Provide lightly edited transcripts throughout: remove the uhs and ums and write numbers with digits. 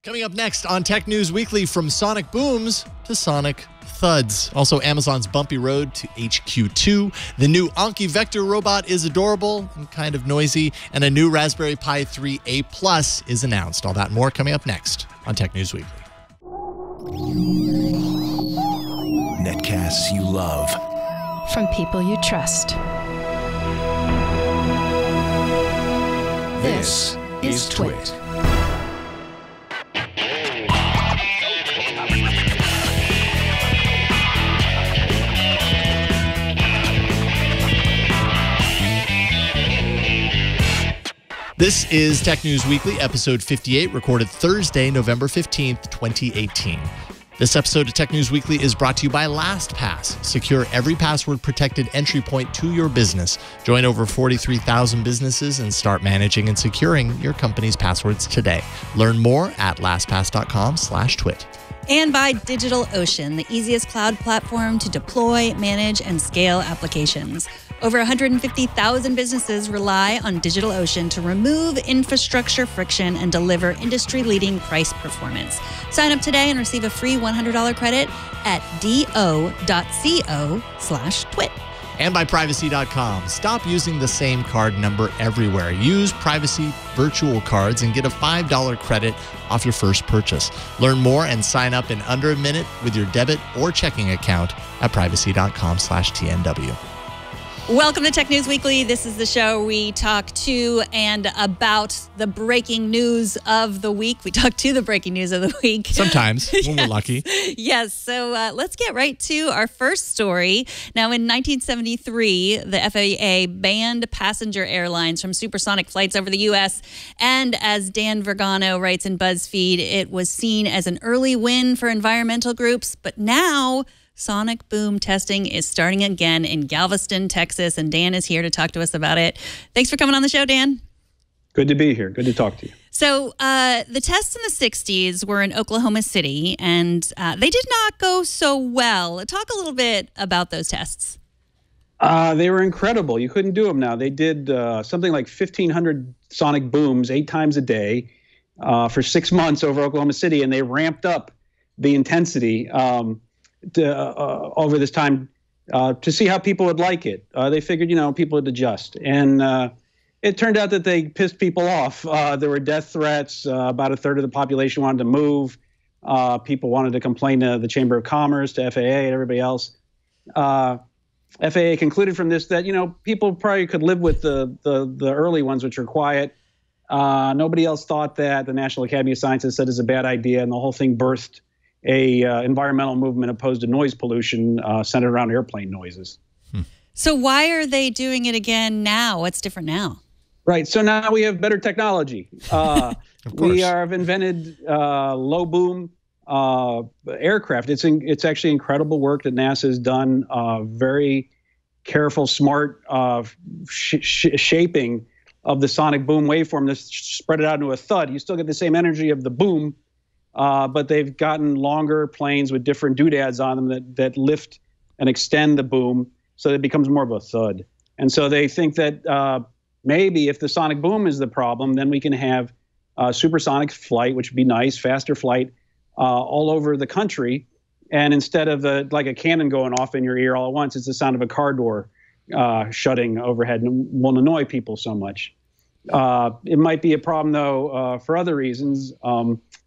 Coming up next on Tech News Weekly, from sonic booms to sonic thuds. Also, Amazon's bumpy road to HQ2. The new Anki Vector robot is adorable and kind of noisy. And a new Raspberry Pi 3A Plus is announced. All that and more coming up next on Tech News Weekly. Netcasts you love. From people you trust. This is Twit. This is Tech News Weekly, episode 58, recorded Thursday, November 15th, 2018. This episode of Tech News Weekly is brought to you by LastPass. Secure every password-protected entry point to your business. Join over 43,000 businesses and start managing and securing your company's passwords today. Learn more at lastpass.com/twit. And by DigitalOcean, the easiest cloud platform to deploy, manage, and scale applications. Over 150,000 businesses rely on DigitalOcean to remove infrastructure friction and deliver industry-leading price performance. Sign up today and receive a free $100 credit at do.co/twit. And by Privacy.com. Stop using the same card number everywhere. Use Privacy virtual cards and get a $5 credit off your first purchase. Learn more and sign up in under a minute with your debit or checking account at Privacy.com/TNW. Welcome to Tech News Weekly. This is the show where we talk to and about the breaking news of the week. We talk to the breaking news of the week. Sometimes, when we're lucky. Yes. So let's get right to our first story. Now, in 1973, the FAA banned passenger airlines from supersonic flights over the U.S. And as Dan Vergano writes in Buzzfeed, it was seen as an early win for environmental groups. But now sonic boom testing is starting again in Galveston, Texas, and Dan is here to talk to us about it. Thanks for coming on the show, Dan. Good to be here. Good to talk to you. So the tests in the 60s were in Oklahoma City, and they did not go so well. Talk a little bit about those tests. They were incredible. You couldn't do them now. They did something like 1,500 sonic booms 8 times a day for 6 months over Oklahoma City, and they ramped up the intensity over this time to see how people would like it. They figured, people would adjust. And it turned out that they pissed people off. There were death threats. About a third of the population wanted to move. People wanted to complain to the Chamber of Commerce, to FAA, and everybody else. FAA concluded from this that, people probably could live with the early ones, which are quiet. Nobody else thought that. The National Academy of Sciences said it's a bad idea, and the whole thing birthed a environmental movement opposed to noise pollution centered around airplane noises. So why are they doing it again now? What's different now? Right. So now we have better technology. We have invented low boom aircraft. It's actually incredible work that NASA has done. Very careful, smart shaping of the sonic boom waveform to spread it out into a thud. You still get the same energy of the boom, but they've gotten longer planes with different doodads on them that lift and extend the boom so that it becomes more of a thud. And so they think that maybe if the sonic boom is the problem, then we can have supersonic flight, which would be nice, faster flight all over the country. And instead of like a cannon going off in your ear all at once, it's the sound of a car door shutting overhead and won't annoy people so much. It might be a problem, though, for other reasons.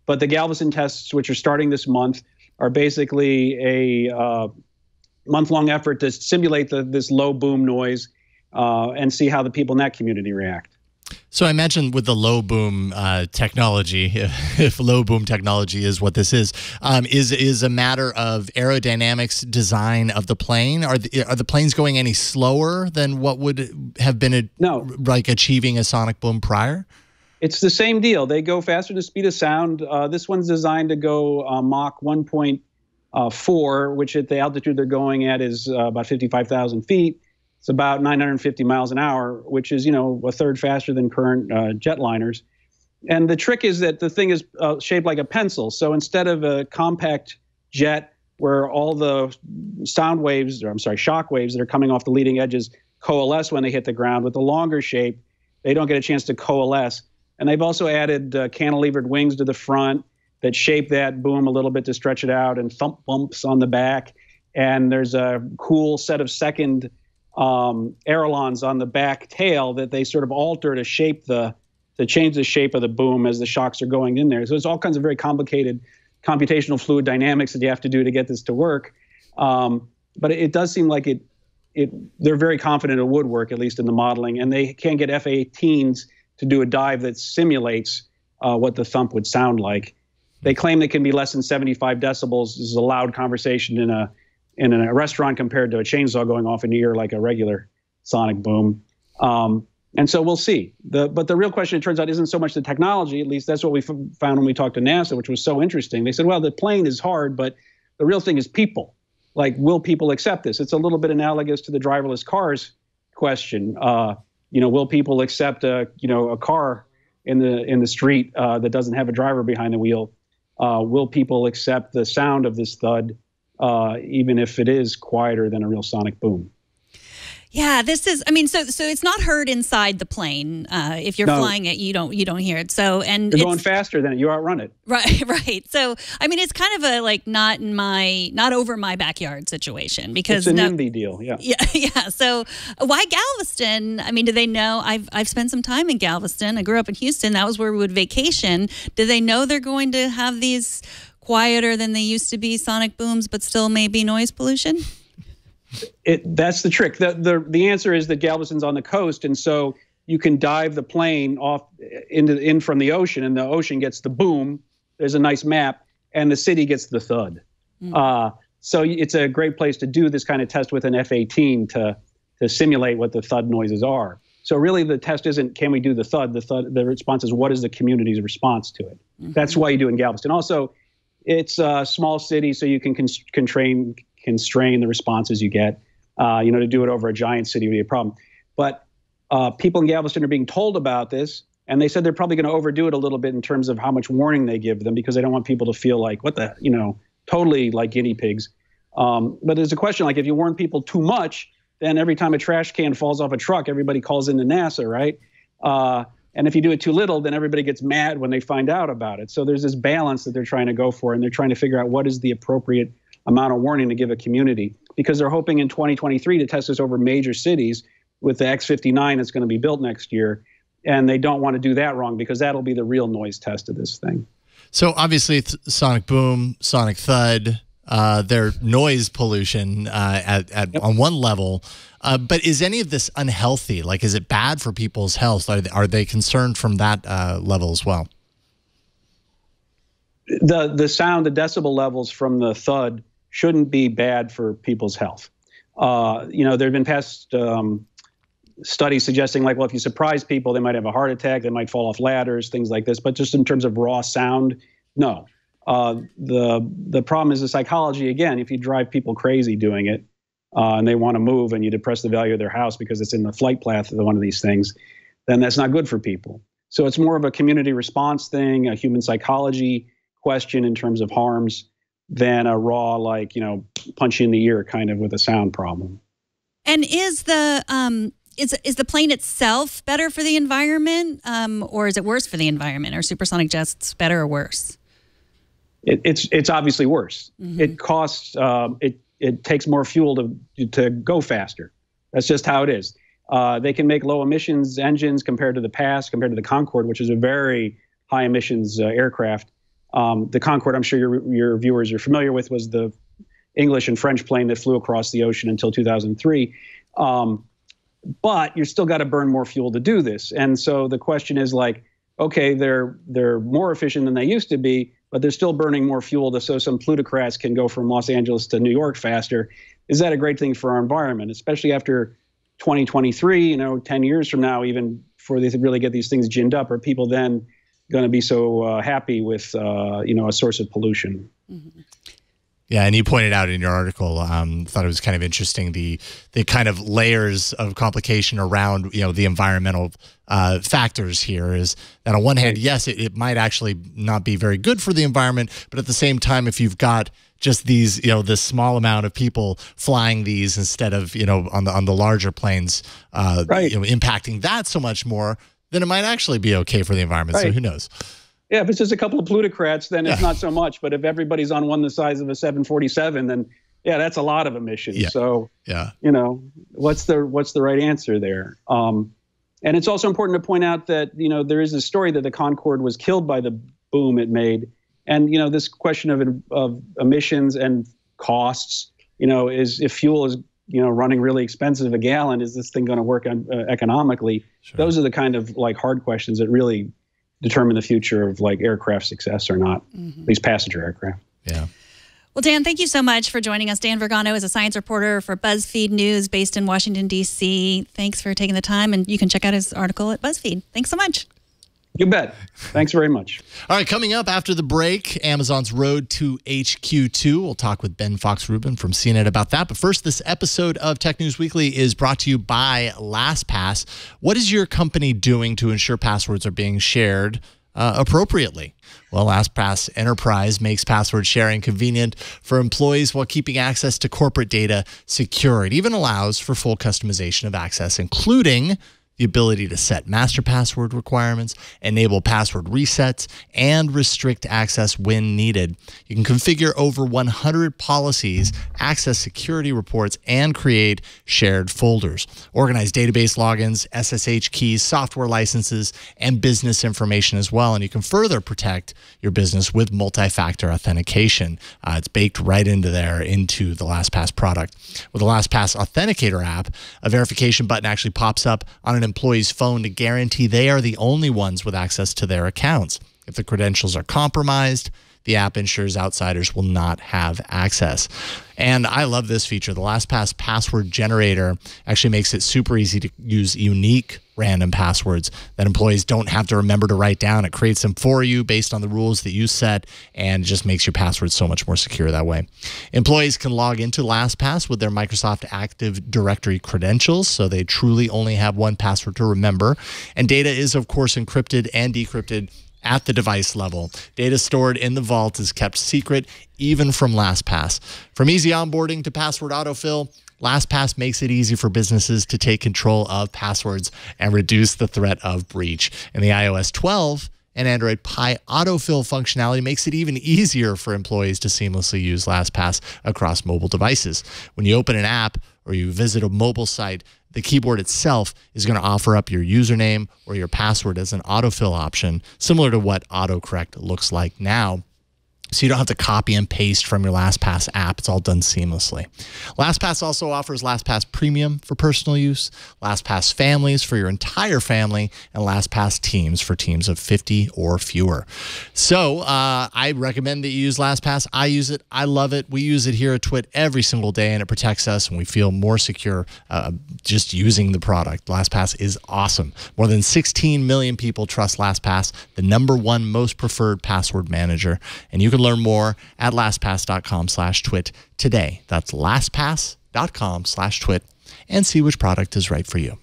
But the Galveston tests, which are starting this month, are basically a month-long effort to simulate this low boom noise and see how the people in that community react. So I imagine with the low boom technology, if low boom technology is what this is a matter of aerodynamics design of the plane. Are the planes going any slower than what would have been like achieving a sonic boom prior? It's the same deal. They go faster than the speed of sound. This one's designed to go Mach 1.4, which at the altitude they're going at is about 55,000 feet. It's about 950 miles an hour, which is, a third faster than current jetliners. And the trick is that the thing is shaped like a pencil. So instead of a compact jet where all the shock waves that are coming off the leading edges coalesce when they hit the ground, with the longer shape, they don't get a chance to coalesce. And they've also added cantilevered wings to the front that shape that boom a little bit to stretch it out, and thump bumps on the back. And there's a cool set of second ailerons on the back tail that they sort of alter to change the shape of the boom as the shocks are going in there. So there's all kinds of very complicated computational fluid dynamics that you have to do to get this to work. But it does seem like they're very confident it would work, at least in the modeling, and they can't get F-18s to do a dive that simulates what the thump would sound like. They claim they can be less than 75 decibels. This is a loud conversation in a restaurant compared to a chainsaw going off in your ear like a regular sonic boom. And so we'll see. But the real question, it turns out, isn't so much the technology. At least that's what we found when we talked to NASA, which was so interesting. They said, well, the plane is hard, but the real thing is people. Like, will people accept this? It's a little bit analogous to the driverless cars question. Will people accept a car in the street that doesn't have a driver behind the wheel? Will people accept the sound of this thud, even if it is quieter than a real sonic boom? Yeah, this is. I mean, so it's not heard inside the plane. If you're flying it, you don't hear it. So and you're going faster than it. You outrun it. Right. So I mean, it's kind of a like not over my backyard situation, because it's a NIMBY deal. Yeah. Yeah. So why Galveston? I mean, do they know? I've spent some time in Galveston. I grew up in Houston. That was where we would vacation. Do they know they're going to have these quieter than they used to be sonic booms, but still maybe noise pollution? That's the trick. The answer is that Galveston's on the coast, and so you can dive the plane off in from the ocean, and the ocean gets the boom. There's a nice map, and the city gets the thud. So it's a great place to do this kind of test with an F-18 to simulate what the thud noises are. So really, the test isn't can we do the thud. The response is what is the community's response to it. That's why you do it in Galveston. Also, it's a small city, so you can constrain the responses you get. To do it over a giant city would be a problem. But people in Galveston are being told about this, and they said they're probably going to overdo it a little bit in terms of how much warning they give them, because they don't want people to feel like, totally like guinea pigs. But there's a question, like if you warn people too much, then every time a trash can falls off a truck, everybody calls into NASA, right? And if you do it too little, then everybody gets mad when they find out about it. So there's this balance that they're trying to go for, and they're trying to figure out what is the appropriate amount of warning to give a community, because they're hoping in 2023 to test this over major cities with the X-59 that's going to be built next year. And they don't want to do that wrong, because that'll be the real noise test of this thing. So obviously sonic boom, sonic thud, they're noise pollution on one level. But is any of this unhealthy? Like, is it bad for people's health? Are they concerned from that level as well? The sound, the decibel levels from the thud shouldn't be bad for people's health. There have been past studies suggesting, like, well, if you surprise people, they might have a heart attack, they might fall off ladders, things like this. But just in terms of raw sound, no. The problem is the psychology. Again, if you drive people crazy doing it, and they want to move, and you depress the value of their house because it's in the flight path of one of these things, then that's not good for people. So it's more of a community response thing, a human psychology question in terms of harms, than a raw, punch you in the ear kind of with a sound problem. And is the plane itself better for the environment, or is it worse for the environment? Are supersonic jets better or worse? It's obviously worse. It costs. It takes more fuel to go faster. That's just how it is. They can make low emissions engines compared to the past, compared to the Concorde, which is a very high emissions aircraft. The Concorde, I'm sure your viewers are familiar with, was the English and French plane that flew across the ocean until 2003. But you're still got to burn more fuel to do this. And so the question is, like, okay, they're more efficient than they used to be, but they're still burning more fuel so some plutocrats can go from Los Angeles to New York faster. Is that a great thing for our environment, especially after 2023, 10 years from now, even before they really get these things ginned up? Are people then going to be so happy with, a source of pollution? Yeah, and you pointed out in your article, thought it was kind of interesting, the kind of layers of complication around, the environmental factors here is that on one hand, yes, it might actually not be very good for the environment, but at the same time, if you've got just these, this small amount of people flying these instead of, on the larger planes, impacting that so much more, then it might actually be okay for the environment. So who knows? Yeah, if it's just a couple of plutocrats, then it's not so much. But if everybody's on one the size of a 747, then yeah, that's a lot of emissions. Yeah. So what's the right answer there? And it's also important to point out that there is a story that the Concorde was killed by the boom it made, and this question of emissions and costs. Is if fuel is running really expensive a gallon, is this thing going to work economically? Sure. Those are the kind of hard questions that really determine the future of aircraft success or not, at least passenger aircraft. Yeah. Well, Dan, thank you so much for joining us. Dan Vergano is a science reporter for Buzzfeed News based in Washington, D.C. Thanks for taking the time, and you can check out his article at Buzzfeed. Thanks so much. You bet. Thanks very much. All right, coming up after the break, Amazon's road to HQ2. We'll talk with Ben Fox-Rubin from CNET about that. But first, this episode of Tech News Weekly is brought to you by LastPass. What is your company doing to ensure passwords are being shared appropriately? Well, LastPass Enterprise makes password sharing convenient for employees while keeping access to corporate data secure. It even allows for full customization of access, including the ability to set master password requirements, enable password resets, and restrict access when needed. You can configure over 100 policies, access security reports, and create shared folders. Organize database logins, SSH keys, software licenses, and business information as well. And you can further protect your business with multi-factor authentication. It's baked right into the LastPass product. With the LastPass Authenticator app, a verification button actually pops up on an employee's phone to guarantee they are the only ones with access to their accounts. If the credentials are compromised, the app ensures outsiders will not have access. And I love this feature. The LastPass password generator actually makes it super easy to use unique random passwords that employees don't have to remember to write down. It creates them for you based on the rules that you set, and just makes your password so much more secure that way. Employees can log into LastPass with their Microsoft Active Directory credentials, so they truly only have one password to remember. And data is, of course, encrypted and decrypted at the device level. Data stored in the vault is kept secret, even from LastPass. From easy onboarding to password autofill, LastPass makes it easy for businesses to take control of passwords and reduce the threat of breach. And the iOS 12 and Android Pie autofill functionality makes it even easier for employees to seamlessly use LastPass across mobile devices. When you open an app or you visit a mobile site, the keyboard itself is going to offer up your username or your password as an autofill option, similar to what autocorrect looks like now. So you don't have to copy and paste from your LastPass app. It's all done seamlessly. LastPass also offers LastPass Premium for personal use, LastPass Families for your entire family, and LastPass Teams for teams of 50 or fewer. So I recommend that you use LastPass. I use it. I love it. We use it here at Twit every single day, and it protects us, and we feel more secure just using the product. LastPass is awesome. More than 16 million people trust LastPass, the #1 most preferred password manager, and you can learn more at lastpass.com/twit today. That's lastpass.com/twit, and see which product is right for you.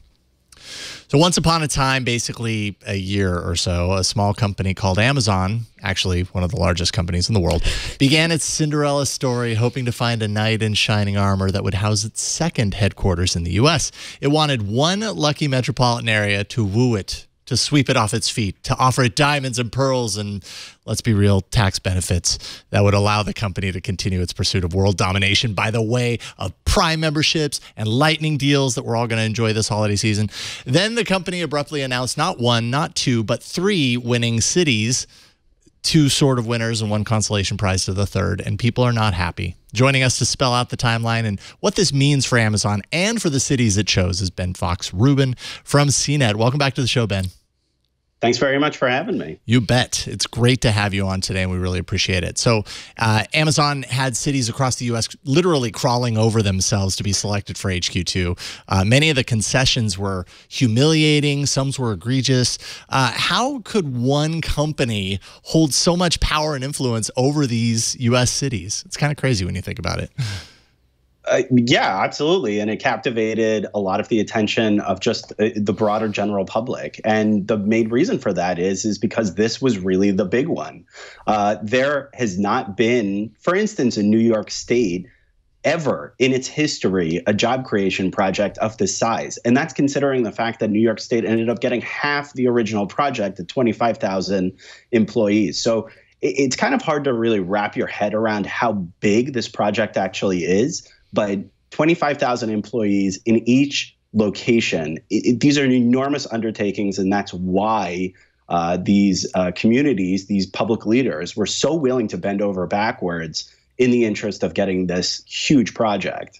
So once upon a time, basically a year or so, a small company called Amazon, actually one of the largest companies in the world, began its Cinderella story hoping to find a knight in shining armor that would house its second headquarters in the U.S. It wanted one lucky metropolitan area to woo it, to sweep it off its feet, to offer it diamonds and pearls and, let's be real, tax benefits that would allow the company to continue its pursuit of world domination by the way of Prime memberships and lightning deals that we're all going to enjoy this holiday season. Then the company abruptly announced not one, not two, but 3 winning cities, 2 sort of winners and 1 consolation prize to the third, and people are not happy. Joining us to spell out the timeline and what this means for Amazon and for the cities it chose is Ben Fox-Rubin from CNET. Welcome back to the show, Ben. Thanks very much for having me. You bet. It's great to have you on today, and we really appreciate it. So Amazon had cities across the U.S. literally crawling over themselves to be selected for HQ2. Many of the concessions were humiliating. Some were egregious. How could one company hold so much power and influence over these U.S. cities? It's kind of crazy when you think about it. Yeah, absolutely. And it captivated a lot of the attention of just the broader general public. And the main reason for that is because this was really the big one. There has not been, for instance, in New York State, ever in its history a job creation project of this size. And that's considering the fact that New York State ended up getting half the original project at 25,000 employees. So it's kind of hard to really wrap your head around how big this project actually is. But 25,000 employees in each location, these are enormous undertakings. And that's why these communities, these public leaders were so willing to bend over backwards in the interest of getting this huge project.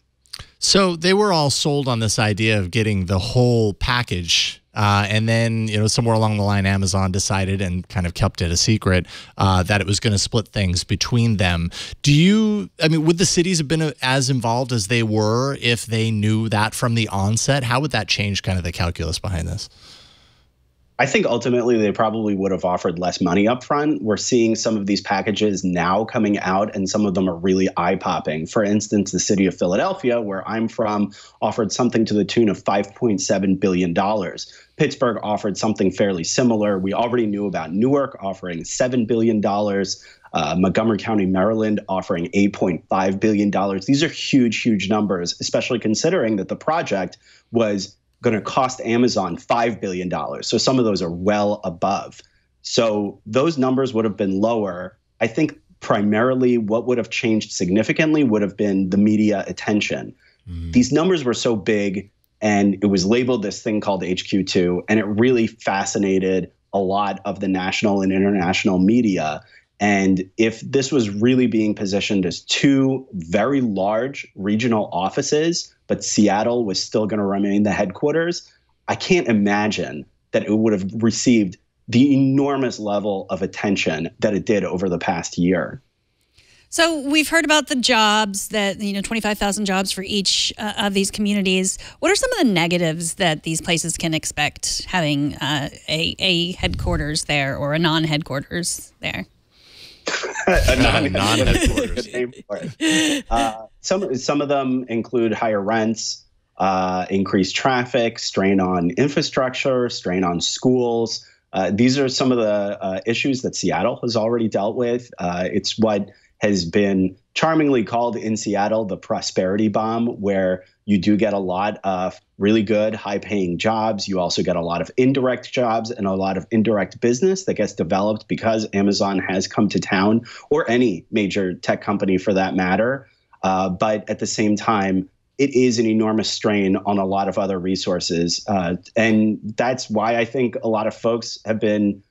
So they were all sold on this idea of getting the whole package. And then, somewhere along the line, Amazon decided and kind of kept it a secret that it was going to split things between them. Would the cities have been as involved as they were if they knew that from the onset? How would that change kind of the calculus behind this? I think ultimately they probably would have offered less money up front. We're seeing some of these packages now coming out, and some of them are really eye-popping. For instance, the city of Philadelphia, where I'm from, offered something to the tune of $5.7 billion. Pittsburgh offered something fairly similar. We already knew about Newark offering $7 billion. Montgomery County, Maryland, offering $8.5 billion. These are huge, huge numbers, especially considering that the project was going to cost Amazon $5 billion. So some of those are well above. So those numbers would have been lower. I think primarily what would have changed significantly would have been the media attention. These numbers were so big, and it was labeled this thing called HQ2, and it really fascinated a lot of the national and international media. And if this was really being positioned as two very large regional offices, but Seattle was still going to remain the headquarters, I can't imagine that it would have received the enormous level of attention that it did over the past year. So we've heard about the jobs that, 25,000 jobs for each of these communities. What are some of the negatives that these places can expect having a headquarters there or a non-headquarters there? A non-headquarters. Some of them include higher rents, increased traffic, strain on infrastructure, strain on schools. These are some of the issues that Seattle has already dealt with. It's what has been charmingly called in Seattle the prosperity bomb, where you do get a lot of really good, high-paying jobs. You also get a lot of indirect jobs and a lot of indirect business that gets developed because Amazon has come to town, or any major tech company for that matter. But at the same time, it is an enormous strain on a lot of other resources. And that's why I think a lot of folks have been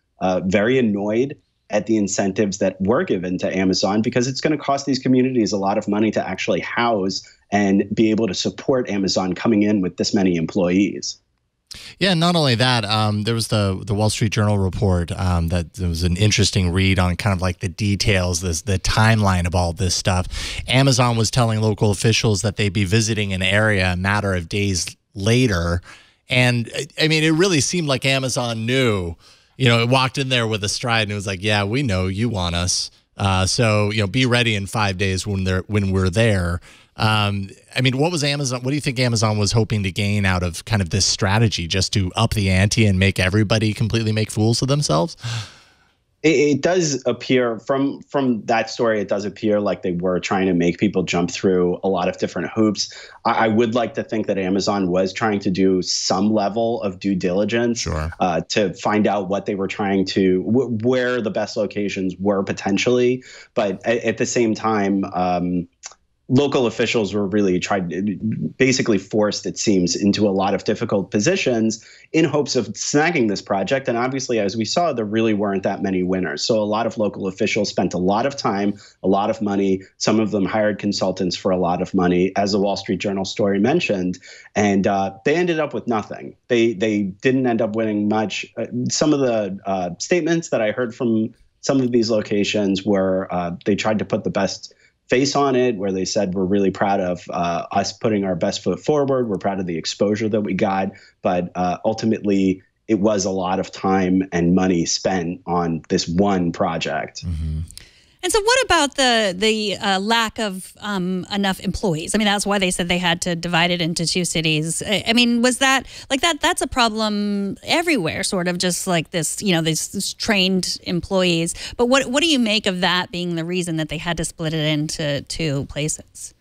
very annoyed at the incentives that were given to Amazon, because it's going to cost these communities a lot of money to actually house and be able to support Amazon coming in with this many employees. Yeah, not only that, there was the Wall Street Journal report that there was an interesting read on kind of like the details, the timeline of all this stuff. Amazon was telling local officials that they'd be visiting an area a matter of days later. And I mean, it really seemed like Amazon knew. It walked in there with a stride and it was like, yeah, we know you want us. So, be ready in 5 days when we're there. I mean, what do you think Amazon was hoping to gain out of kind of this strategy, just to up the ante and make everybody completely make fools of themselves? It does appear from that story, it does appear like they were trying to make people jump through a lot of different hoops. I would like to think that Amazon was trying to do some level of due diligence to find out what they were trying to, where the best locations were potentially. But at the same time, local officials were really basically forced, it seems, into a lot of difficult positions in hopes of snagging this project. And obviously, as we saw, there really weren't that many winners. So a lot of local officials spent a lot of time, a lot of money. Some of them hired consultants for a lot of money, as the Wall Street Journal story mentioned. And they ended up with nothing. They didn't end up winning much. Some of the statements that I heard from some of these locations were they tried to put the best face on it, where they said, we're really proud of us putting our best foot forward. We're proud of the exposure that we got. But ultimately, it was a lot of time and money spent on this one project. Mm-hmm. And so what about the lack of enough employees? I mean, that's why they said they had to divide it into two cities. I mean, was that like that? That's a problem everywhere, sort of just like this, these trained employees. But what do you make of that being the reason that they had to split it into two places?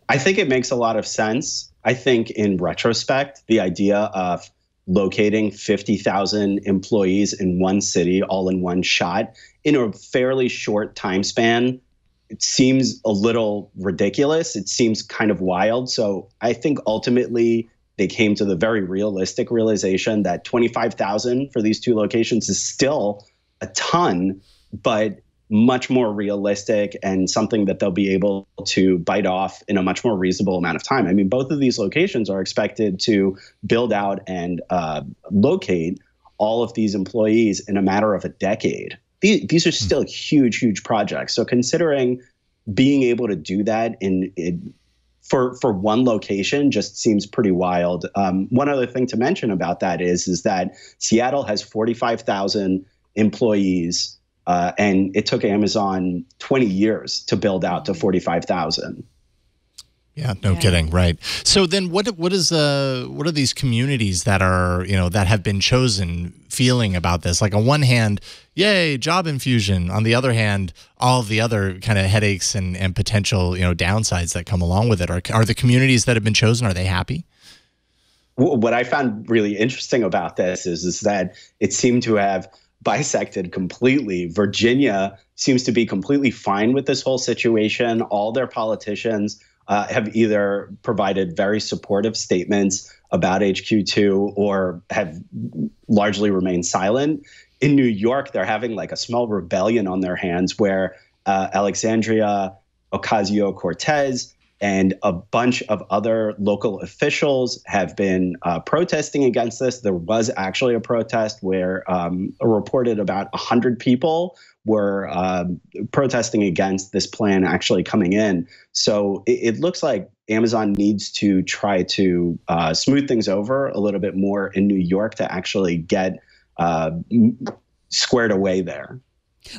I think it makes a lot of sense. I think in retrospect, the idea of locating 50,000 employees in one city all in one shot in a fairly short time span, it seems a little ridiculous. It seems kind of wild. So I think ultimately they came to the very realistic realization that 25,000 for these two locations is still a ton, but much more realistic and something that they'll be able to bite off in a much more reasonable amount of time. I mean, both of these locations are expected to build out and locate all of these employees in a matter of a decade. These are still huge, huge projects. So considering being able to do that for one location just seems pretty wild. One other thing to mention about that is that Seattle has 45,000 employees. And it took Amazon 20 years to build out to 45,000. Yeah, no kidding, right? So then, what are these communities that are that have been chosen feeling about this? Like on one hand, yay, job infusion. On the other hand, all of the other kind of headaches and potential downsides that come along with it. Are the communities that have been chosen, are they happy? What I found really interesting about this is that it seemed to have bisected completely. Virginia seems to be completely fine with this whole situation. All their politicians have either provided very supportive statements about HQ2 or have largely remained silent. In New York, they're having like a small rebellion on their hands where Alexandria Ocasio-Cortez and a bunch of other local officials have been protesting against this. There was actually a protest where reported about 100 people were protesting against this plan actually coming in. So it looks like Amazon needs to try to smooth things over a little bit more in New York to actually get squared away there.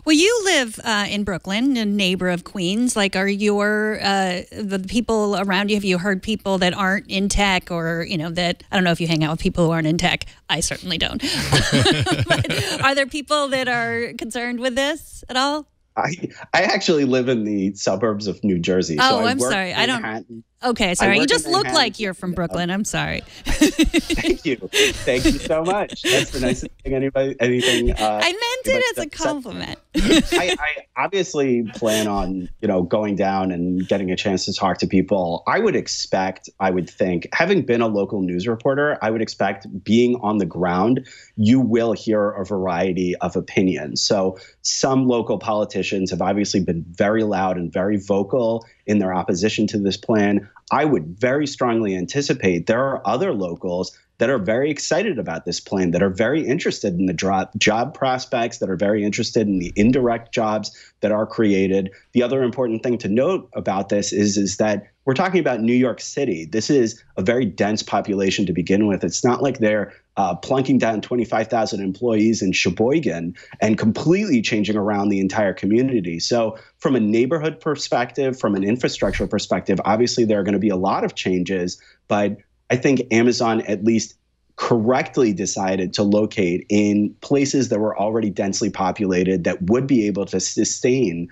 Well, you live in Brooklyn, a neighbor of Queens. Like, are the people around you, have you heard people that aren't in tech or, that, I don't know if you hang out with people who aren't in tech. I certainly don't. But are there people that are concerned with this at all? I actually live in the suburbs of New Jersey. Oh, so I'm sorry. I don't. Manhattan. Okay, sorry. You just look like you're from Brooklyn. I'm sorry. Thank you. Thank you so much. That's the nicest thing anything. I meant it as a compliment. I obviously plan on, going down and getting a chance to talk to people. I would think, having been a local news reporter, I would expect being on the ground, you will hear a variety of opinions. So some local politicians have obviously been very loud and very vocal in their opposition to this plan. I would very strongly anticipate there are other locals that are very excited about this plan, that are very interested in the job prospects, that are very interested in the indirect jobs that are created. The other important thing to note about this is that we're talking about New York City. This is a very dense population to begin with. It's not like they're plunking down 25,000 employees in Sheboygan and completely changing around the entire community. So from a neighborhood perspective, from an infrastructure perspective, obviously there are going to be a lot of changes, but I think Amazon at least correctly decided to locate in places that were already densely populated that would be able to sustain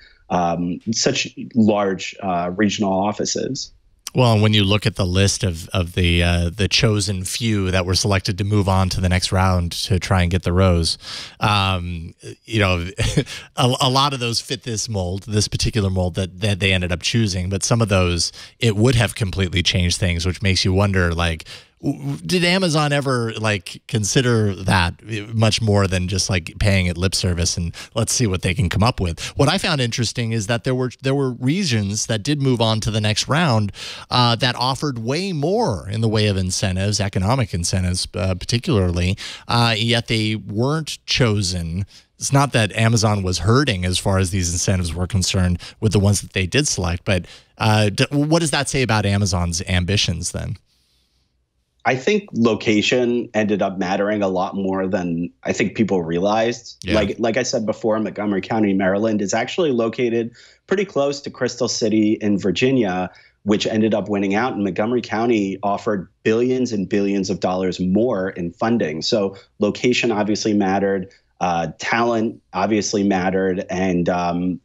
such large regional offices. Well, when you look at the list of the chosen few that were selected to move on to the next round to try and get the rose, a lot of those fit this mold, this particular mold that they ended up choosing. But some of those, it would have completely changed things, which makes you wonder, like, did Amazon ever consider that much more than just paying it lip service and let's see what they can come up with? What I found interesting is that there were regions that did move on to the next round that offered way more in the way of incentives, economic incentives particularly, yet they weren't chosen. It's not that Amazon was hurting as far as these incentives were concerned with the ones that they did select, but what does that say about Amazon's ambitions then? I think location ended up mattering a lot more than I think people realized. Yeah. Like I said before, Montgomery County, Maryland is actually located pretty close to Crystal City in Virginia, which ended up winning out. And Montgomery County offered billions and billions of dollars more in funding. So location obviously mattered. Talent obviously mattered, and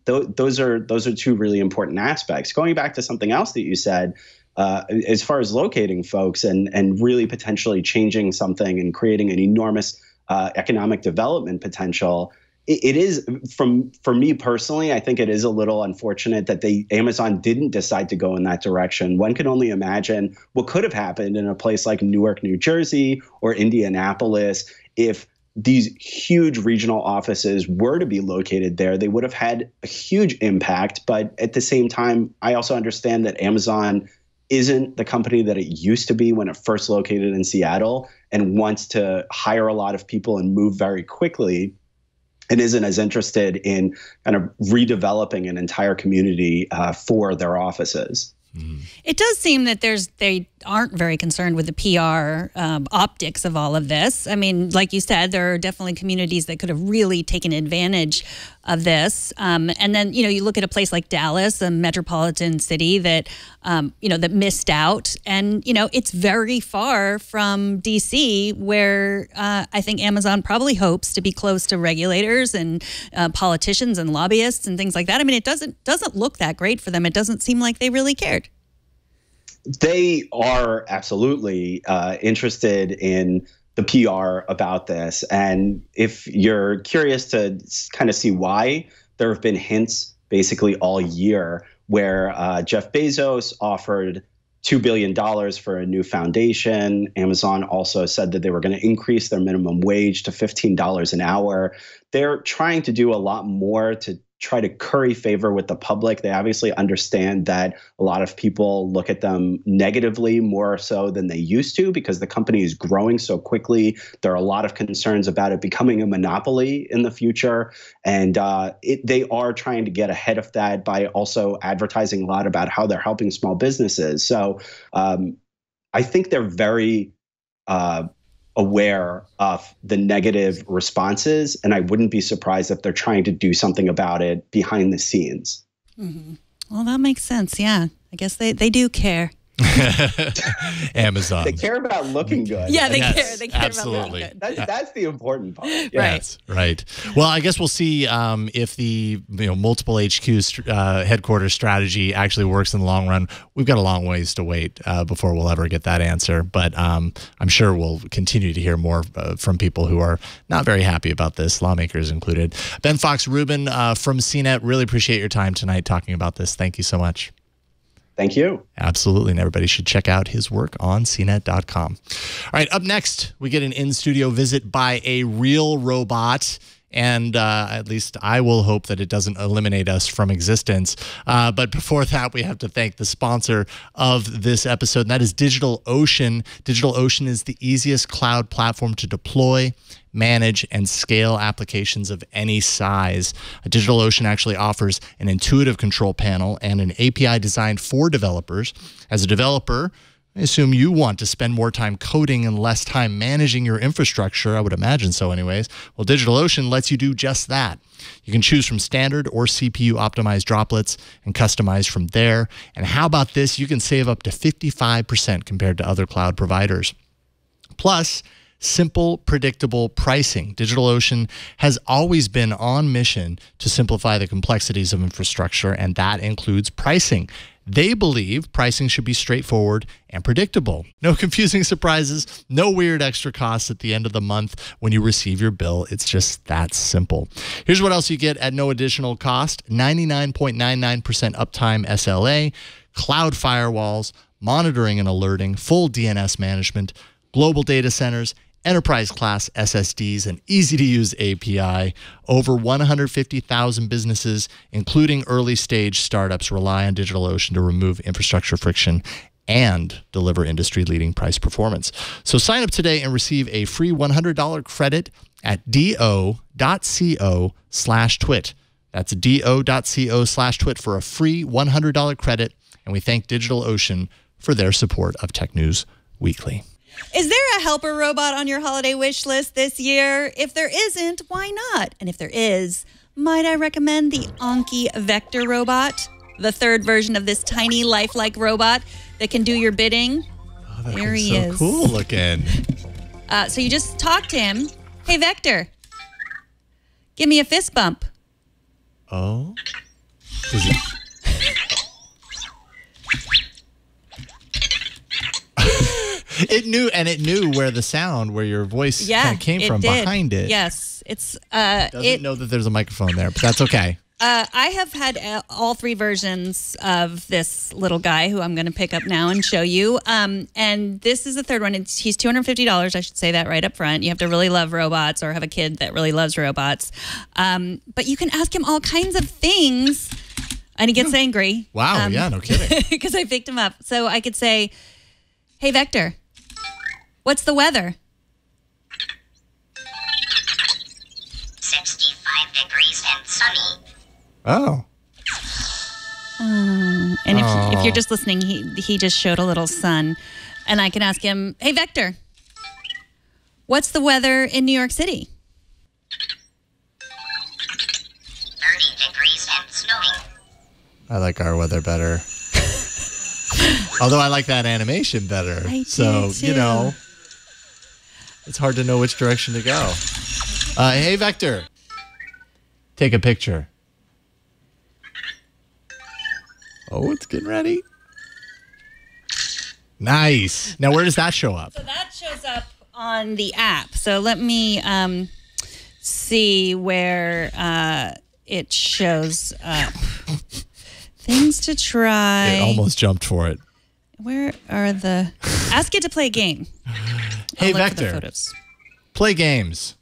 those are two really important aspects. Going back to something else that you said, as far as locating folks and really potentially changing something and creating an enormous economic development potential. It is, for me personally, I think it is a little unfortunate that Amazon didn't decide to go in that direction. One can only imagine what could have happened in a place like Newark, New Jersey, or Indianapolis if these huge regional offices were to be located there. They would have had a huge impact. But at the same time, I also understand that Amazon isn't the company that it used to be when it first located in Seattle and wants to hire a lot of people and move very quickly, and isn't as interested in kind of redeveloping an entire community for their offices. It does seem that they aren't very concerned with the PR optics of all of this. I mean, like you said, there are definitely communities that could have really taken advantage of this. And then, you look at a place like Dallas, a metropolitan city that, that missed out. And, it's very far from D.C., where I think Amazon probably hopes to be close to regulators and politicians and lobbyists and things like that. I mean, it doesn't look that great for them. It doesn't seem like they really cared. They are absolutely interested in the PR about this. And if you're curious to kind of see why, there have been hints basically all year where Jeff Bezos offered $2 billion for a new foundation. Amazon also said that they were going to increase their minimum wage to $15 an hour. They're trying to do a lot more to try to curry favor with the public. They obviously understand that a lot of people look at them negatively, more so than they used to, because the company is growing so quickly. There are a lot of concerns about it becoming a monopoly in the future. And they are trying to get ahead of that by also advertising a lot about how they're helping small businesses. So I think they're very aware of the negative responses, and I wouldn't be surprised if they're trying to do something about it behind the scenes. Mm-hmm. Well, that makes sense. Yeah, I guess they do care. Amazon. They care about looking good. Yeah, they care. They care absolutely. about looking good. That's the important part. Yeah. Yes, right. Well, I guess we'll see if the multiple HQ headquarters strategy actually works in the long run. We've got a long ways to wait before we'll ever get that answer. But I'm sure we'll continue to hear more from people who are not very happy about this, lawmakers included. Ben Fox Rubin from CNET, really appreciate your time tonight talking about this. Thank you so much. Thank you. Absolutely. And everybody should check out his work on CNET.com. All right, up next, we get an in-studio visit by a real robot. And at least I will hope that it doesn't eliminate us from existence. But before that, we have to thank the sponsor of this episode, and that is DigitalOcean. DigitalOcean is the easiest cloud platform to deploy, manage, and scale applications of any size. DigitalOcean actually offers an intuitive control panel and an API designed for developers. As a developer, I assume you want to spend more time coding and less time managing your infrastructure. I would imagine so anyways. Well, DigitalOcean lets you do just that. You can choose from standard or CPU optimized droplets and customize from there. And how about this? You can save up to 55% compared to other cloud providers. Plus, simple, predictable pricing. DigitalOcean has always been on mission to simplify the complexities of infrastructure, and that includes pricing. They believe pricing should be straightforward and predictable. No confusing surprises, no weird extra costs at the end of the month when you receive your bill. It's just that simple. Here's what else you get at no additional cost: 99.99% uptime SLA, cloud firewalls, monitoring and alerting, full DNS management, global data centers, enterprise-class SSDs, and easy-to-use API. Over 150,000 businesses, including early-stage startups, rely on DigitalOcean to remove infrastructure friction and deliver industry-leading price performance. So sign up today and receive a free $100 credit at do.co/twit. That's do.co/twit for a free $100 credit, and we thank DigitalOcean for their support of Tech News Weekly. Is there a helper robot on your holiday wish list this year? If there isn't, why not? And if there is, might I recommend the Anki Vector robot? The third version of this tiny lifelike robot that can do your bidding. Oh, that there is he so is. Cool looking. So you just talk to him. Hey, Vector. Give me a fist bump. Oh. Is it? It knew where the sound, where your voice kind of came from behind it. Yes. It doesn't know that there's a microphone there, but that's okay. I have had all 3 versions of this little guy who I'm going to pick up now and show you. And this is the third one. He's $250. I should say that right up front. You have to really love robots or have a kid that really loves robots. But you can ask him all kinds of things. And he gets angry. Wow, yeah, no kidding. Because I picked him up. So I could say, hey, Vector, what's the weather? 65 degrees and sunny. Oh. And if you're just listening, he just showed a little sun. And I can ask him, hey, Vector, what's the weather in New York City? 30 degrees and snowing. I like our weather better. Although I like that animation better. I so, do too. you know, it's hard to know which direction to go. Hey, Vector, take a picture. Oh, it's getting ready. Nice. Now, where does that show up? So that shows up on the app. So let me see where it shows up. Things to try. It almost jumped for it. Where are the... Ask it to play a game. Hey, I'll look for the Vector, photos. play games.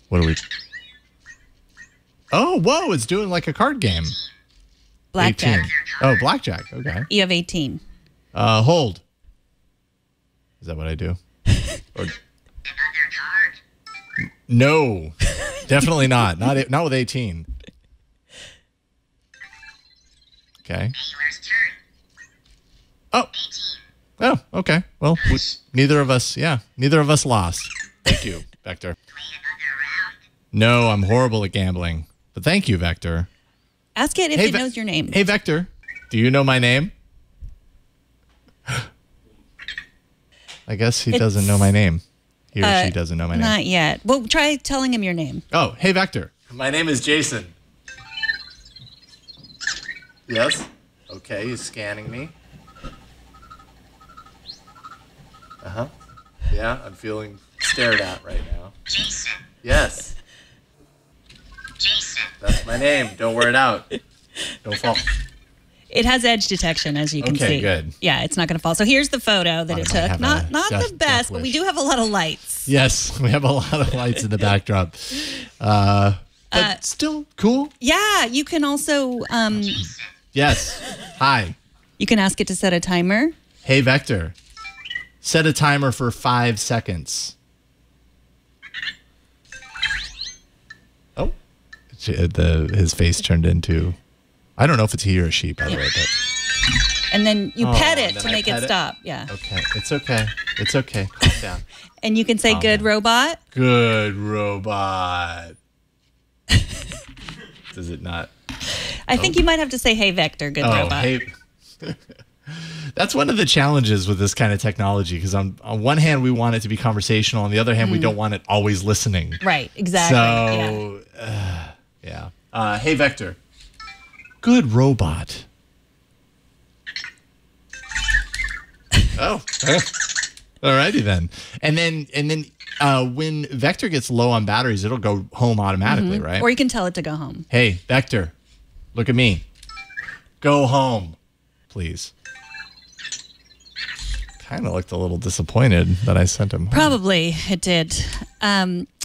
What are we... Oh, whoa, it's doing like a card game. Blackjack. 18. Oh, blackjack. Okay. You have 18. Hold. Is that what I do? Or, Another card. no, definitely not. Not with 18. Okay. Yours turn. Oh. 18. Oh, okay. Well, neither of us lost. Thank you, Vector. Play another round. No, I'm horrible at gambling. But thank you, Vector. Ask it if it knows your name. Hey, Vector, do you know my name? I guess he doesn't know my name. He or she doesn't know my name. Not yet. Well, try telling him your name. Oh, hey, Vector. My name is Jason. Yes? Okay, he's scanning me. Uh-huh. Yeah, I'm feeling stared at right now. Jason. Yes, Jason. that's my name. Don't wear it out. Don't fall. It has edge detection, as you can see. Okay, good. Yeah, it's not going to fall. So here's the photo that it might took. have Not a the best, but we wish. do have a lot of lights. Yes, we have a lot of lights in the backdrop. But still cool. Yeah, you can also Yes. Hi. you can ask it to set a timer. Hey, Vector. Set a timer for 5 seconds. Oh. His face turned into... I don't know if it's he or she, by the way. But... And then you pet and it then to I make pet it it? stop. Yeah. Okay. It's okay. It's okay. Calm down. And you can say, good down. robot. Good robot. Does it not? I think you might have to say, hey, Vector, good robot. Hey. That's one of the challenges with this kind of technology, because on one hand, we want it to be conversational. On the other hand, we don't want it always listening. Right, exactly. So, yeah. Hey, Vector. Good robot. Oh. Alrighty then. And then when Vector gets low on batteries, it'll go home automatically, right? Or you can tell it to go home. Hey, Vector, look at me. Go home, please. Kind of looked a little disappointed that I sent him home. Probably it did.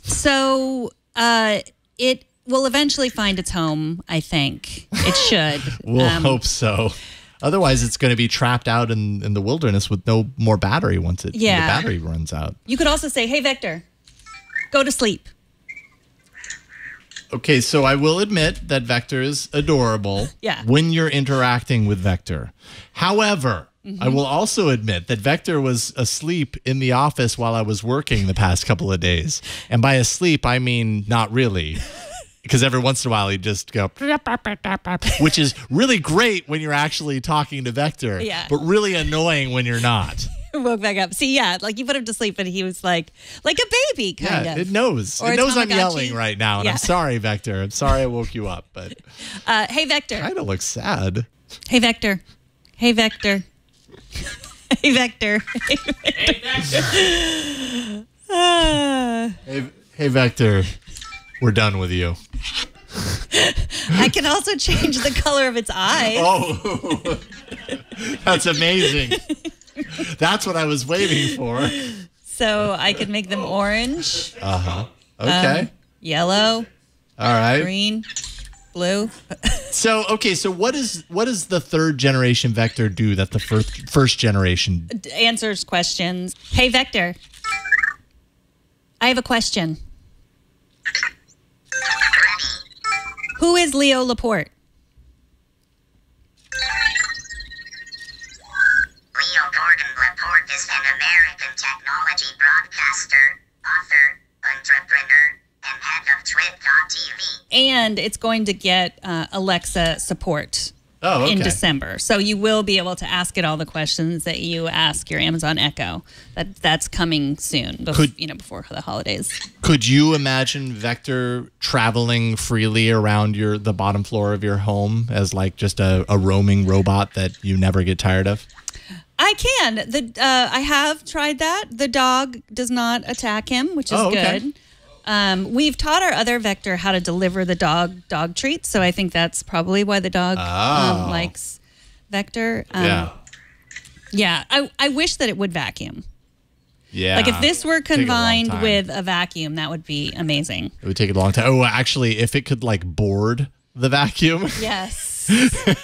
So it will eventually find its home, I think. It should. We'll hope so. Otherwise, it's going to be trapped out in the wilderness with no more battery once the battery runs out. You could also say, hey, Vector, go to sleep. Okay, so I will admit that Vector is adorable when you're interacting with Vector. However, I will also admit that Vector was asleep in the office while I was working the past couple of days. And by asleep, I mean not really. Because every once in a while, he'd just go, which is really great when you're actually talking to Vector, but really annoying when you're not. Woke back up. See, yeah, like you put him to sleep, and he was like a baby, kind Yeah, of. it knows. Or It a knows I'm Tamagotchi. yelling right now, and Yeah. I'm sorry, Vector. I'm sorry I woke you up, but Hey, Vector. kind of looks sad. Hey, Vector. Hey, Vector. Hey, Vector. Hey, Vector. Hey, Vector, we're done with you. I can also change the color of its eyes. Oh, that's amazing. That's what I was waiting for. So I could make them orange, Okay. yellow, All right. green, blue. So what is the third generation Vector do that the first generation? Answers questions. Hey, Vector. I have a question. Who is Leo Laporte? Leo Gordon Laporte is an American technology broadcaster, author, entrepreneur, and head of Twit.tv. And it's going to get Alexa support in Okay. December. So you will be able to ask it all the questions that you ask your Amazon Echo. That's coming soon, before the holidays. Could you imagine Vector traveling freely around the bottom floor of your home as like just a roaming robot that you never get tired of? I can. I have tried that. The dog does not attack him, which is okay. good. We've taught our other Vector how to deliver the dog treats, so I think that's probably why the dog likes Vector. Yeah, I wish that it would vacuum. Yeah. Like if this were Take a long combined time. with a vacuum, that would be amazing. It would take a long time. Oh, actually, if it could like board the vacuum. Yes.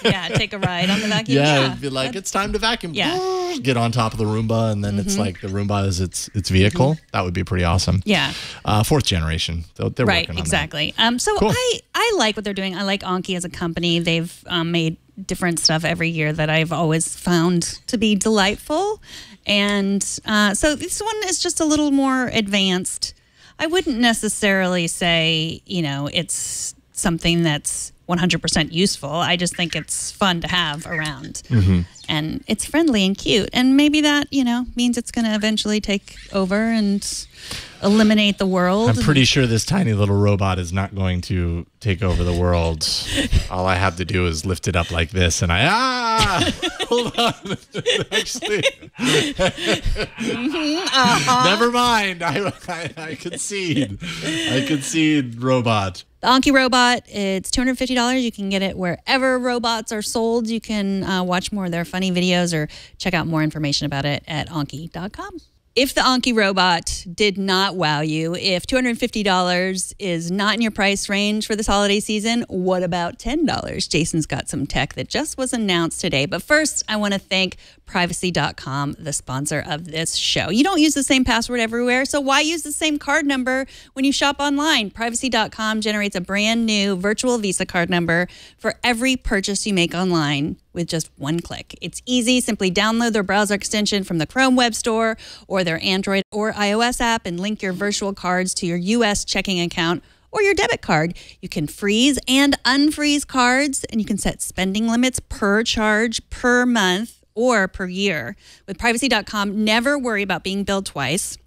Yeah, take a ride on the vacuum. Yeah, it'd be like, it's time to vacuum. Yeah. Get on top of the Roomba, and then it's like the Roomba is its vehicle. That would be pretty awesome. Yeah. Fourth generation. They're Right, working on exactly. So Cool. I like what they're doing. I like Anki as a company. They've made different stuff every year that I've always found to be delightful. And so this one is just a little more advanced. I wouldn't necessarily say, it's something that's 100% useful. I just think it's fun to have around. And it's friendly and cute. And maybe that, means it's going to eventually take over and eliminate the world. I'm pretty sure this tiny little robot is not going to take over the world. All I have to do is lift it up like this, and hold on. Actually, never mind. I concede. I concede, robot. The Anki robot, it's $250. You can get it wherever robots are sold. You can watch more of their funny videos or check out more information about it at Anki.com. If the Anki robot did not wow you, if $250 is not in your price range for this holiday season, what about $10? Jason's got some tech that just was announced today. But first, I want to thank Privacy.com, the sponsor of this show. You don't use the same password everywhere, so why use the same card number when you shop online? Privacy.com generates a brand new virtual Visa card number for every purchase you make online with just one click. It's easy. Simply download their browser extension from the Chrome Web Store or their Android or iOS app and link your virtual cards to your U.S. checking account or your debit card. You can freeze and unfreeze cards, and you can set spending limits per charge, per month, or per year. With Privacy.com, never worry about being billed twice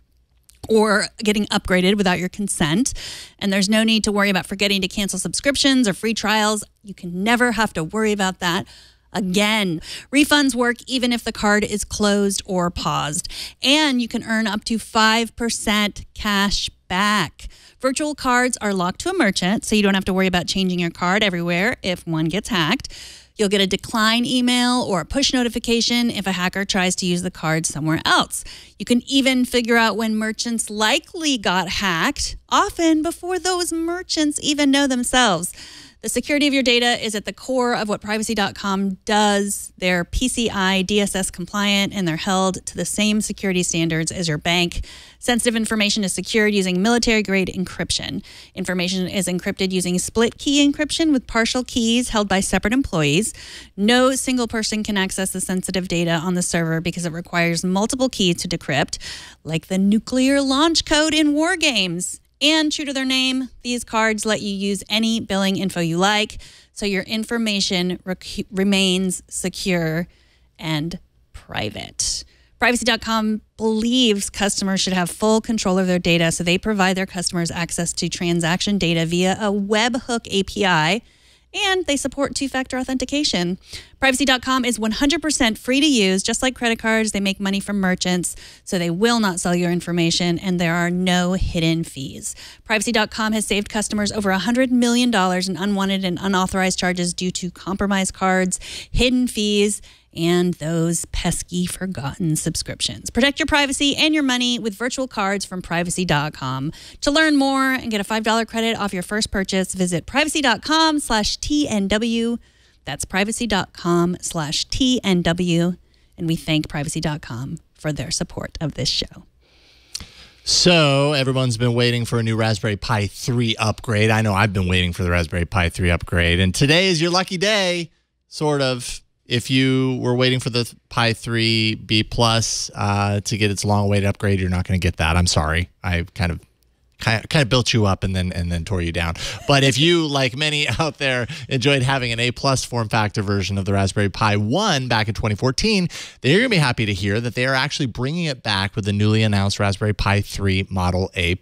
or getting upgraded without your consent. And there's no need to worry about forgetting to cancel subscriptions or free trials. You can never have to worry about that again. Refunds work even if the card is closed or paused. And you can earn up to 5% cash back. Virtual cards are locked to a merchant, so you don't have to worry about changing your card everywhere if one gets hacked. You'll get a decline email or a push notification if a hacker tries to use the card somewhere else. You can even figure out when merchants likely got hacked, often before those merchants even know themselves. The security of your data is at the core of what Privacy.com does. They're PCI DSS compliant, and they're held to the same security standards as your bank. Sensitive information is secured using military-grade encryption. Information is encrypted using split-key encryption with partial keys held by separate employees. No single person can access the sensitive data on the server because it requires multiple keys to decrypt, like the nuclear launch code in war games. And true to their name, these cards let you use any billing info you like, so your information remains secure and private. Privacy.com believes customers should have full control of their data, so they provide their customers access to transaction data via a webhook API, and they support two-factor authentication. Privacy.com is 100% free to use, just like credit cards. They make money from merchants, so they will not sell your information, and there are no hidden fees. Privacy.com has saved customers over $100 million in unwanted and unauthorized charges due to compromised cards, hidden fees, and those pesky forgotten subscriptions. Protect your privacy and your money with virtual cards from Privacy.com. To learn more and get a $5 credit off your first purchase, visit Privacy.com/TNW. That's Privacy.com/TNW. And we thank Privacy.com for their support of this show. So everyone's been waiting for a new Raspberry Pi 3 upgrade. I know I've been waiting for the Raspberry Pi 3 upgrade. And today is your lucky day, sort of. If you were waiting for the Pi 3 B Plus to get its long-awaited upgrade, you're not going to get that. I'm sorry. I kind of built you up and then tore you down. But if you, like many out there, enjoyed having an A+ form factor version of the Raspberry Pi 1 back in 2014, then you're going to be happy to hear that they are actually bringing it back with the newly announced Raspberry Pi 3 Model A+.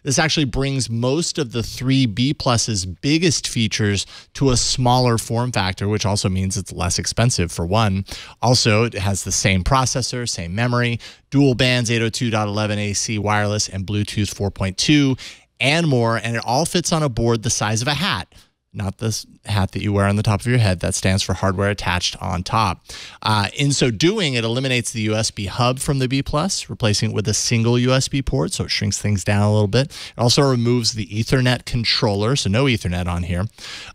This actually brings most of the 3B+'s biggest features to a smaller form factor, which also means it's less expensive for one. Also, it has the same processor, same memory, dual bands 802.11ac wireless and Bluetooth 4.2 and more, and it all fits on a board the size of a hat. Not this hat that you wear on the top of your head. That stands for hardware attached on top. In so doing, it eliminates the USB hub from the B+, replacing it with a single USB port, so it shrinks things down a little bit. It also removes the Ethernet controller, so no Ethernet on here.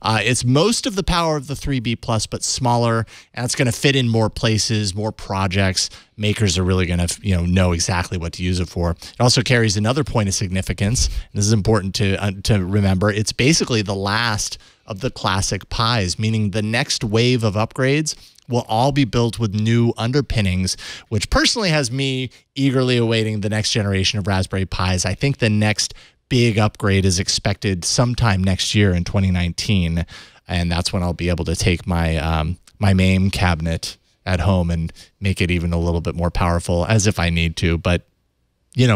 It's most of the power of the 3B+, but smaller, and it's going to fit in more places, more projects. Makers are really going to know exactly what to use it for. It also carries another point of significance. This is important to remember. It's basically the last of the classic Pis, meaning the next wave of upgrades will all be built with new underpinnings, which personally has me eagerly awaiting the next generation of Raspberry Pis. I think the next big upgrade is expected sometime next year in 2019, and that's when I'll be able to take my my MAME cabinet at home and make it even a little bit more powerful, as if I need to. But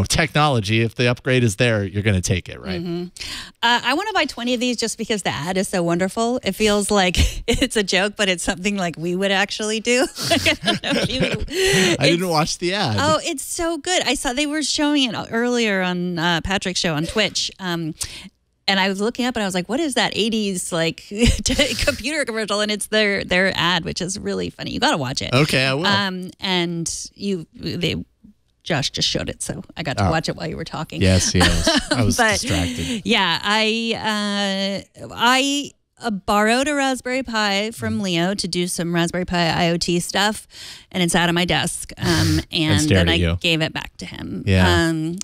technology, if the upgrade is there, you're going to take it, right? Mm-hmm. I want to buy 20 of these just because the ad is so wonderful. It feels like it's a joke, but it's something like we would actually do. I didn't watch the ad. Oh, it's so good. I saw they were showing it earlier on Patrick's show on Twitch. And I was looking up and I was like, what is that 80s computer commercial? And it's their ad, which is really funny. You got to watch it. Okay, I will. Josh just showed it, so I got to watch it while you were talking. Yes. I was distracted. Yeah, I borrowed a Raspberry Pi from Leo to do some Raspberry Pi IoT stuff, and it's out of my desk. And then I gave it back to him. Yeah.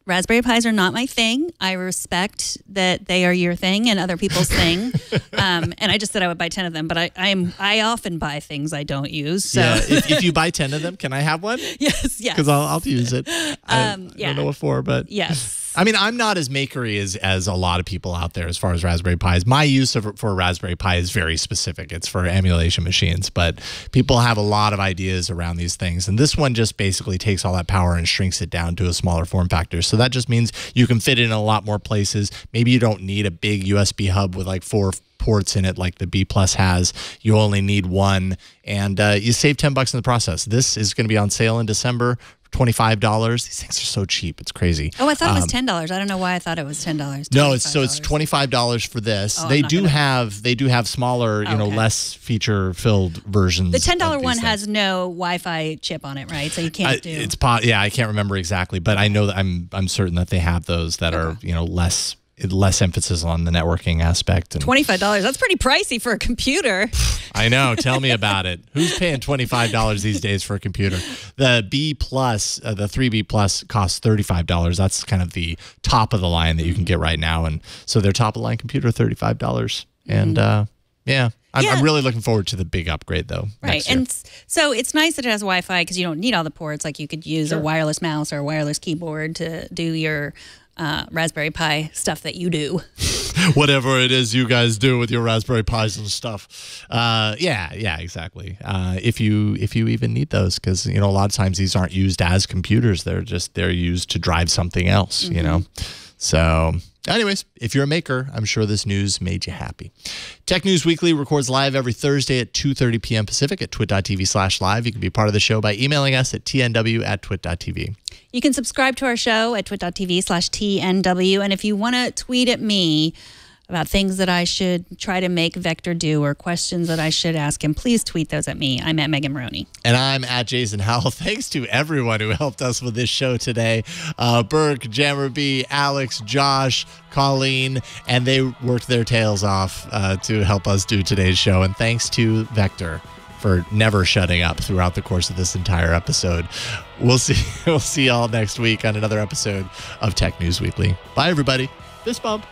Raspberry Pis are not my thing. I respect that they are your thing and other people's thing. And I just said I would buy 10 of them, but I often buy things I don't use. So. Yeah, if you buy 10 of them, can I have one? Yes. Because I'll use it. I don't know what for, but yes. I mean, I'm not as makery as a lot of people out there as far as Raspberry Pis. My use for a Raspberry Pi is very specific. It's for emulation machines, but people have a lot of ideas around these things. And this one just basically takes all that power and shrinks it down to a smaller form factor. So that just means you can fit it in a lot more places. Maybe you don't need a big USB hub with like 4 ports in it like the B+ has. You only need one, and you save $10 in the process. This is going to be on sale in December. $25. These things are so cheap. It's crazy. Oh, I thought it was $10. I don't know why I thought it was $10. No, it's $25 for this. Oh, they do have smaller, less feature filled versions. The $10 one has no Wi-Fi chip on it, right? So you can't do. I can't remember exactly, but I know that I'm certain that they have those that are less emphasis on the networking aspect. And $25, that's pretty pricey for a computer. I know. Tell me about it. Who's paying $25 these days for a computer? The B+, the 3B Plus costs $35. That's kind of the top of the line that you can get right now. And so their top of the line computer, $35. And I'm really looking forward to the big upgrade, though. Right. And so it's nice that it has Wi-Fi because you don't need all the ports. Like you could use a wireless mouse or a wireless keyboard to do your Raspberry Pi stuff that you do. Whatever it is you guys do with your Raspberry Pis and stuff. Yeah, exactly. If you even need those, because a lot of times these aren't used as computers. They're used to drive something else. So. Anyways, if you're a maker, I'm sure this news made you happy. Tech News Weekly records live every Thursday at 2:30 p.m. Pacific at twit.tv/live. You can be part of the show by emailing us at tnw@twit.tv. You can subscribe to our show at twit.tv/TNW. And if you want to tweet at me about things that I should try to make Vector do or questions that I should ask him, please tweet those at me. I'm at Megan Morrone. And I'm at Jason Howell. Thanks to everyone who helped us with this show today. Burke, Jammer B, Alex, Josh, Colleen, and they worked their tails off to help us do today's show. And thanks to Vector for never shutting up throughout the course of this entire episode. We'll see y'all next week on another episode of Tech News Weekly. Bye, everybody. Fist bump.